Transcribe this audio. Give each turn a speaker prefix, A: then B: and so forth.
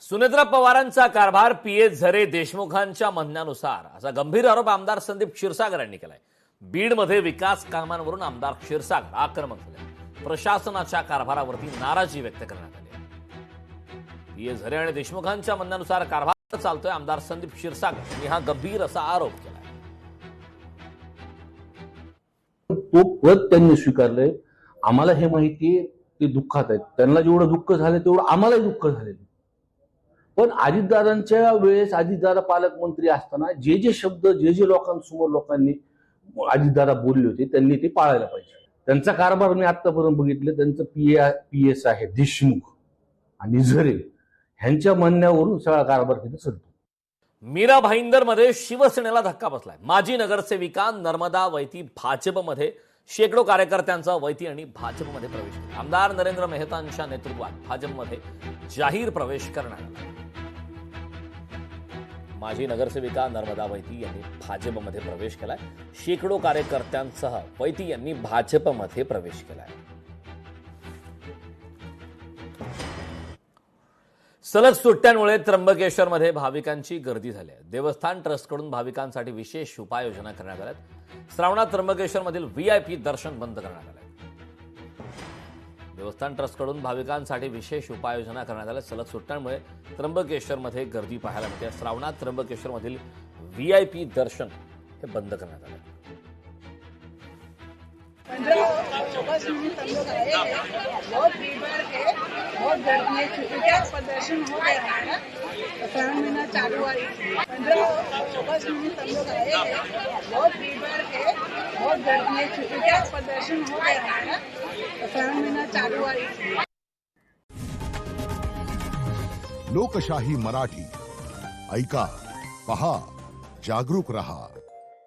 A: सुनेत्रा पवारांचा कारभार पीए झरे देशमुखांच्या म्हणण्यानुसार असा गंभीर आरोप आमदार संदीप क्षीरसागर यांनी केलाय। बीडमध्ये विकास कामांवरून आमदार क्षीरसागर आक्रमक झाले। प्रशासनाच्या कारभारावरती नाराजी व्यक्त करण्यात आली आहे। पीए झरे आणि देशमुखांच्या म्हणण्यानुसार कारभार चालतोय। आमदार संदीप क्षीरसागर यांनी हा गंभीर असा आरोप केलाय।
B: तो पद त्यांनी स्वीकारलंय। आम्हाला हे माहिती आहे ते दुःखात आहेत। त्यांना जेवढं दुःख झालं तेवढं आम्हालाही दुःख झालेलं। पण अजितदादांच्या वेळेस अजितदादा पालकमंत्री असताना जे जे शब्द जे लोकांसमोर लोकांनी अजितदादा बोलले होते त्यांनी ते पाळायला पाहिजे। त्यांचा कारभार मी आतापर्यंत बघितलं। त्यांचं पीएस आहे देशमुख आणि झरे ह्यांच्या म्हणण्यावरून सगळा कारभार तिथे चालतो।
A: मीरा भाईंदरमध्ये शिवसेनेला धक्का बसलाय। माजी नगरसेविका नर्मदा वैती भाजपमध्ये शेकडो कार्यकर्त्यांचा वैती आणि भाजपमध्ये प्रवेश केला। आमदार नरेंद्र मेहतांच्या नेतृत्वात भाजपमध्ये जाहीर प्रवेश करण्यात आला। माजी नगरसेविका नर्मदा वैती यांनी भाजपमध्ये प्रवेश केलाय। शेकडो कार्यकर्त्यांसह वैती यांनी भाजपमध्ये प्रवेश केलाय। सलग सुट्ट्यांमुळे त्र्यंबकेश्वरमध्ये भाविकांची गर्दी झाली आहे। देवस्थान ट्रस्टकडून भाविकांसाठी विशेष उपाययोजना करण्यात आल्या आहेत। श्रावणात त्र्यंबकेश्वरमधील व्हीआयपी दर्शन बंद करण्यात आले। देवस्थान ट्रस्टकडून भाविकांसाठी विशेष उपाययोजना करण्यात आल्या। सलग सुट्ट्यांमुळे त्र्यंबकेश्वरमध्ये गर्दी पाहायला मिळते। श्रावणात त्र्यंबकेश्वरमधील व्हीआयपी दर्शन हे बंद करण्यात आले।
C: 15 अगस्त में हम लोग आए हैं। बहुत भीड़ भाड़ है, बहुत गर्दी है क्योंकि प्रदर्शन हो गया है। श्रावण महीना चालू हुआ है। 15 अगस्त में हम लोग आए हैं। बहुत भीड़ भाड़ है, बहुत गर्दी है क्योंकि प्रदर्शन हो गया है। श्रावण महीना चालू हुआ है।
D: लोकशाही मराठी ऐका, पहा, जागरूक रहा।